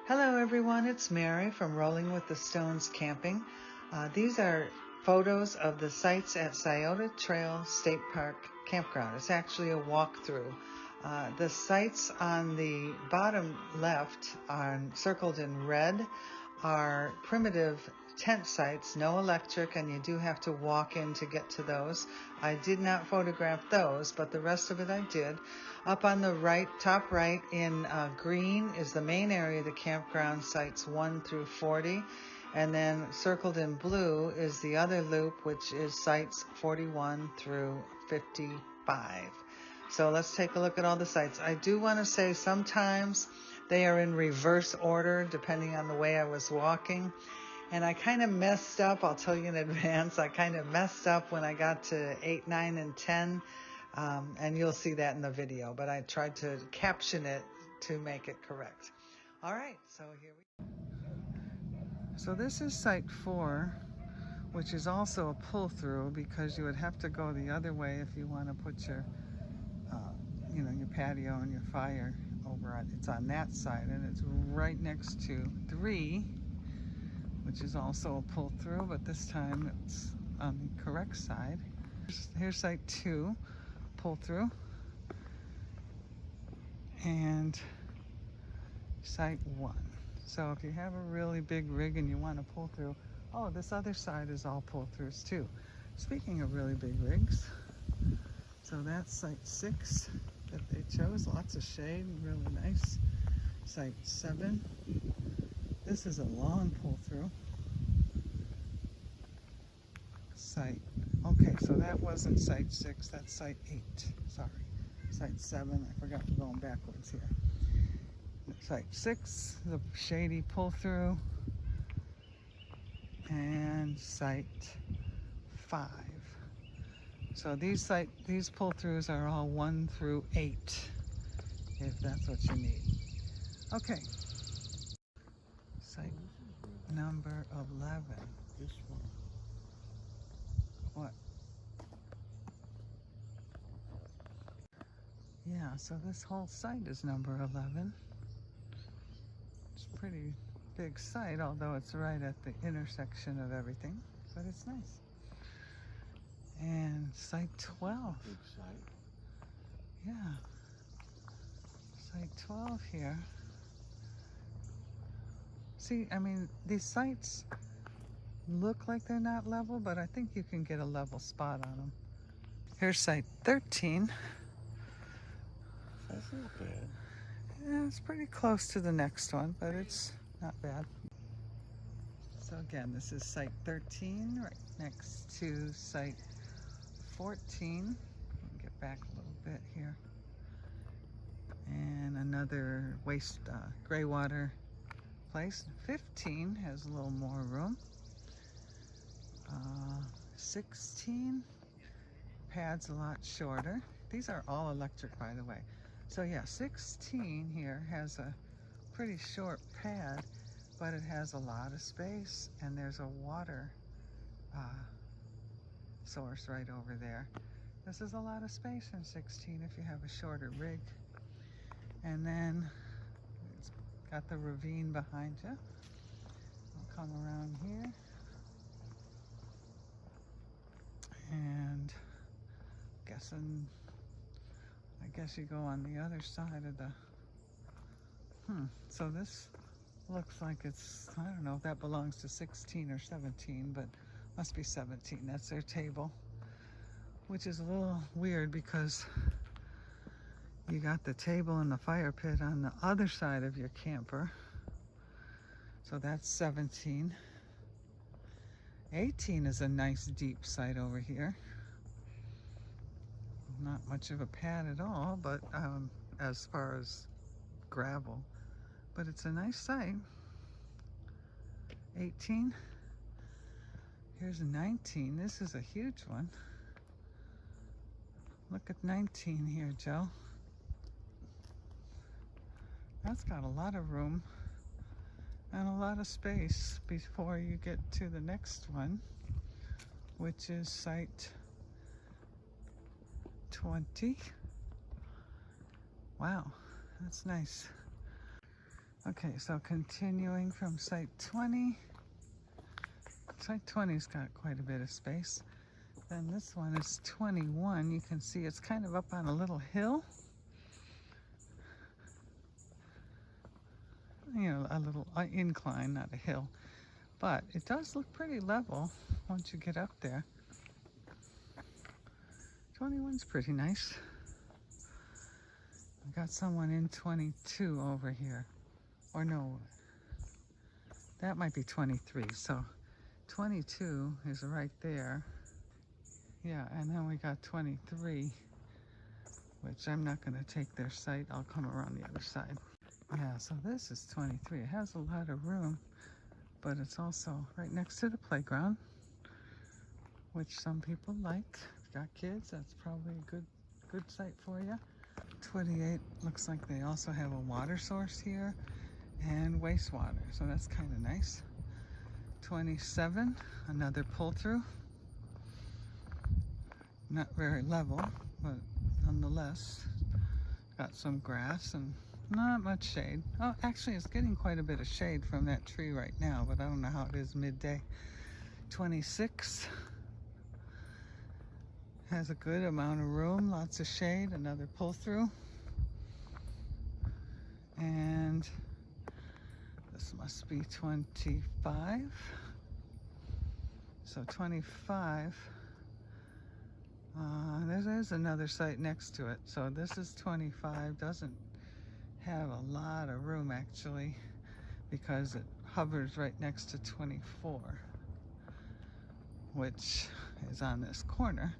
Hello everyone, it's Mary from Rolling with the Stones Camping. These are photos of the sites at Scioto Trail State Park Campground. It's actually a walk-through. The sites on the bottom left are circled in red are primitive tent sites, no electric, and you do have to walk in to get to those. I did not photograph those, but the rest of it I did. Up on the right, top right in green is the main area of the campground, sites 1 through 40. And then circled in blue is the other loop, which is sites 41 through 55. So let's take a look at all the sites. I do want to say sometimes they are in reverse order depending on the way I was walking. And I kind of messed up, I'll tell you in advance, I kind of messed up when I got to 8, 9, and 10. And you'll see that in the video, but I tried to caption it to make it correct. All right, so here we go. So this is site 4, which is also a pull-through because you would have to go the other way if you want to put your, your patio and your fire over on. It's on that side, and it's right next to 3, which is also a pull-through, but this time it's on the correct side. Here's site 2, pull-through, and site 1. So if you have a really big rig and you want to pull through, oh, this other side is all pull-throughs too. Speaking of really big rigs, so that's site 6 that they chose, lots of shade, really nice. Site 7, this is a long pull-through. Okay, so that wasn't site 6, that's site 8, sorry. Site 7, I forgot we're going backwards here. Site 6, the shady pull-through, and site 5. So these pull-throughs are all 1 through 8, if that's what you need. Okay. Site number 11. This one. What? Yeah, so this whole site is number 11. It's a pretty big site, although it's right at the intersection of everything, but it's nice. And site 12. Big site. Yeah. Site 12 here. See, I mean, these sites look like they're not level, but I think you can get a level spot on them. Here's site 13. That's not bad. Yeah, it's pretty close to the next one, but it's not bad. So again, this is site 13, right next to site 14. Get back a little bit here. And another gray water place. 15 has a little more room. 16, pad's a lot shorter. These are all electric, by the way. So yeah, 16 here has a pretty short pad, but it has a lot of space, and there's a water source right over there. This is a lot of space in 16 if you have a shorter rig. And then it's got the ravine behind you. I'll come around here. And I guess you go on the other side of the, so this looks like it's, I don't know if that belongs to 16 or 17, but must be 17. That's their table, which is a little weird because you got the table and the fire pit on the other side of your camper. So that's 17. 18 is a nice deep site over here. Not much of a pad at all, but as far as gravel, but it's a nice site. 18. Here's 19. This is a huge one. Look at 19 here, Joe. That's got a lot of room and a lot of space before you get to the next one, which is site 20. Wow, that's nice. Okay, so continuing from site 20. Site 20's got quite a bit of space. Then this one is 21. You can see it's kind of up on a little hill. You know, a little incline, not a hill. But it does look pretty level once you get up there. 21's pretty nice. We got someone in 22 over here. Or no, that might be 23. So 22 is right there. Yeah, and then we got 23, which I'm not going to take their site. I'll come around the other side. Yeah, so this is 23. It has a lot of room, but it's also right next to the playground, which some people like. If you got kids, that's probably a good site for you. 28 looks like they also have a water source here and wastewater, so that's kind of nice. 27, another pull-through. Not very level, but nonetheless, got some grass and not much shade. Oh, actually, it's getting quite a bit of shade from that tree right now, but I don't know how it is midday. 26 has a good amount of room, lots of shade, another pull-through. And this must be 25. So 25. There's another site next to it. So this is 25. Doesn't have a lot of room actually, because it hovers right next to 24, which is on this corner.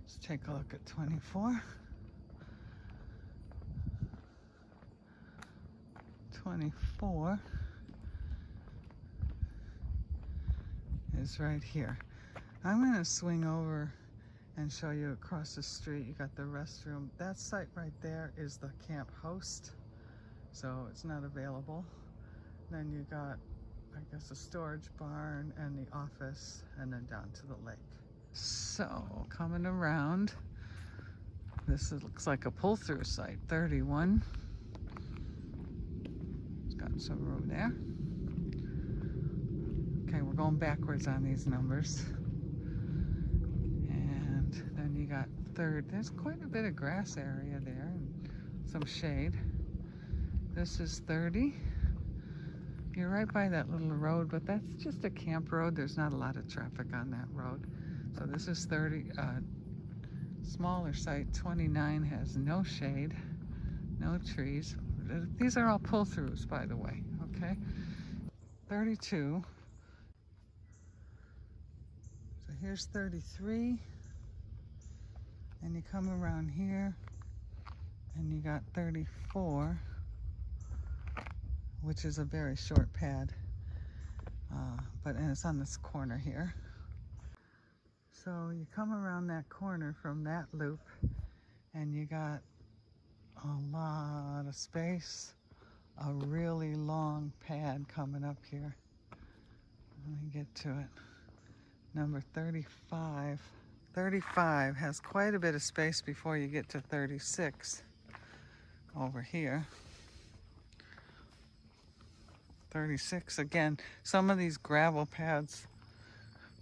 Let's take a look at 24. 24 is right here. I'm going to swing over and show you across the street. You got the restroom. That site right there is the camp host, so it's not available. Then you got, I guess, a storage barn and the office, and then down to the lake. So coming around, looks like a pull-through site. 31. It's got some room there. Okay, we're going backwards on these numbers. And then you got third. There's quite a bit of grass area there and some shade. This is 30. You're right by that little road, but that's just a camp road. There's not a lot of traffic on that road. So this is 30. Smaller site, 29, has no shade, no trees. These are all pull-throughs, by the way, okay? 32. So here's 33. And you come around here, and you got 34, which is a very short pad. And it's on this corner here. So you come around that corner from that loop, and you got a lot of space, a really long pad coming up here. Let me get to it. Number 35. 35 has quite a bit of space before you get to 36 over here. 36, again, some of these gravel pads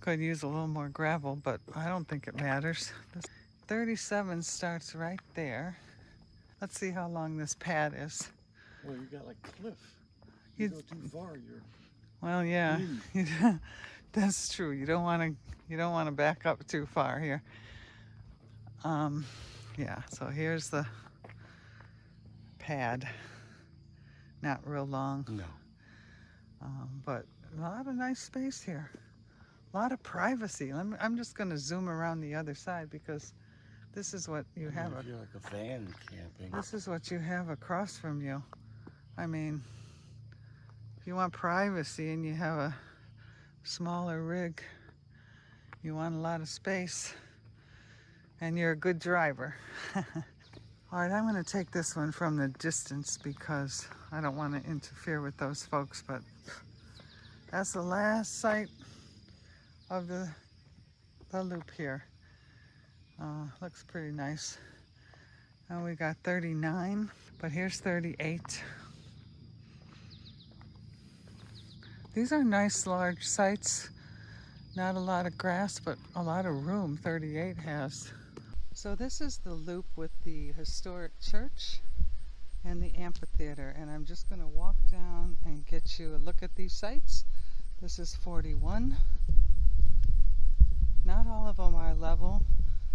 could use a little more gravel, but I don't think it matters. 37 starts right there. Let's see how long this pad is. Well, you got like cliff. You go too far, you're... Well, yeah, that's true. You don't want to back up too far here. Yeah, so here's the pad. Not real long. No. But a lot of nice space here. A lot of privacy. I'm just going to zoom around the other side because this is what you have. If you're like a van camping. This is what you have across from you. I mean, if you want privacy and you have a smaller rig, you want a lot of space, and you're a good driver. All right, I'm going to take this one from the distance because I don't want to interfere with those folks, but that's the last site of the loop here. Looks pretty nice. And we got 39. But here's 38. These are nice large sites. Not a lot of grass, but a lot of room 38 has. So this is the loop with the historic church and the amphitheater. And I'm just going to walk down and get you a look at these sites. This is 41. Not all of them are level.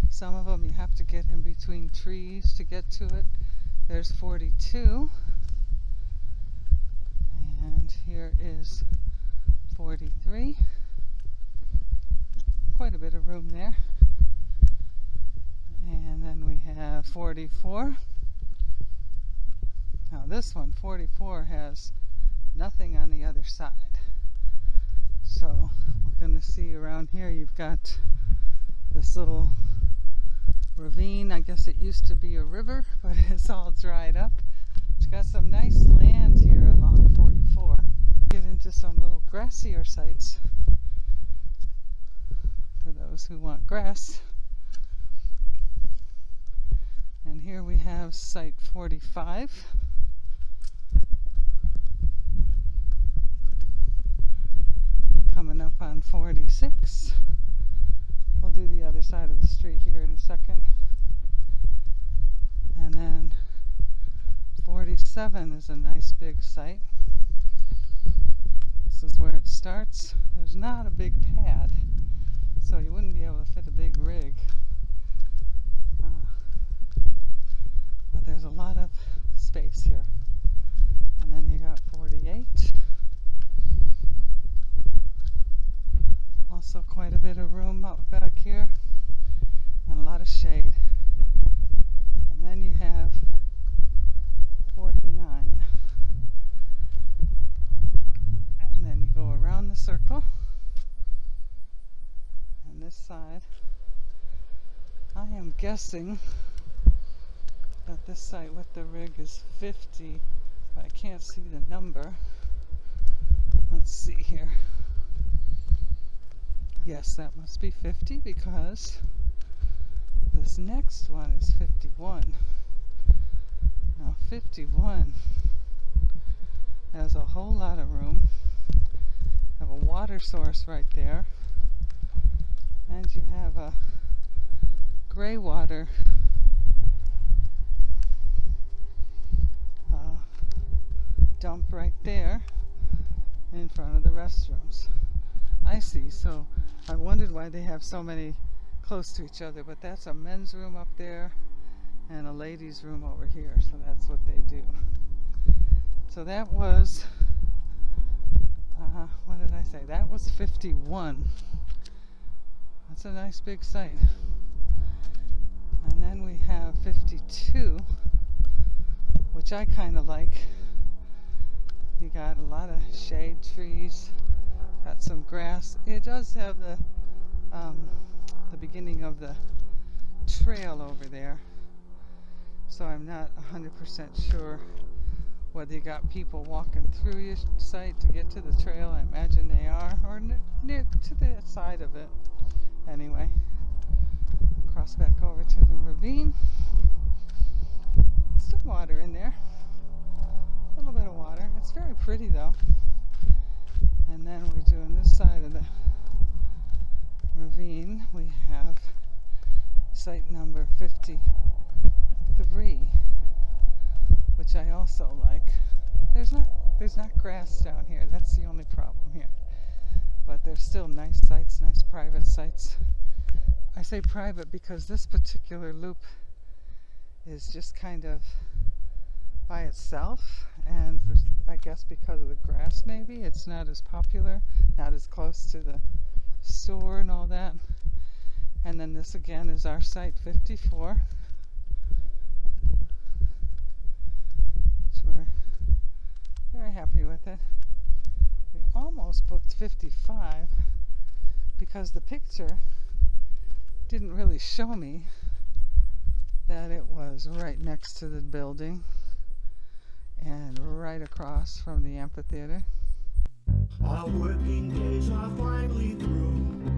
Some of them you have to get in between trees to get to it. There's 42. And here is 43. Quite a bit of room there. And then we have 44. Now this one, 44, has nothing on the other side. So we're going to see around here you've got this little ravine. I guess it used to be a river, but it's all dried up. It's got some nice land here along 44. Get into some little grassier sites for those who want grass. And here we have site 45. Coming up on 46. We'll do the other side of the street here in a second. And then 47 is a nice big site. This is where it starts. There's not a big pad, so you wouldn't be able to fit a big rig. But there's a lot of space here. And then you got 48. Also quite a bit of room out back here and a lot of shade. And then you have 49. And then you go around the circle. And this side, I am guessing that this site with the rig is 50, but I can't see the number. Let's see here. Yes, that must be 50 because this next one is 51. Now 51 has a whole lot of room. Have a water source right there. And you have a gray water dump right there in front of the restrooms. I see. So I wondered why they have so many close to each other, but that's a men's room up there and a ladies' room over here. So that's what they do. So that was, what did I say? That was 51. That's a nice big site. And then we have 52, which I kind of like. You got a lot of shade trees. Got some grass. It does have the beginning of the trail over there, so I'm not 100% sure whether you got people walking through your site to get to the trail. I imagine they are, or near to the side of it. Anyway, cross back over to the ravine. Still water in there. A little bit of water. It's very pretty though. And then we're doing this side of the ravine. We have site number 53, which I also like. There's not grass down here. That's the only problem here. But there's still nice sites, nice private sites. I say private because this particular loop is just kind of by itself, and I guess because of the grass maybe it's not as popular, not as close to the store and all that. And then this again is our site 54, so we're very happy with it. We almost booked 55 because the picture didn't really show me that it was right next to the building and right across from the amphitheater. Our working days are finally through.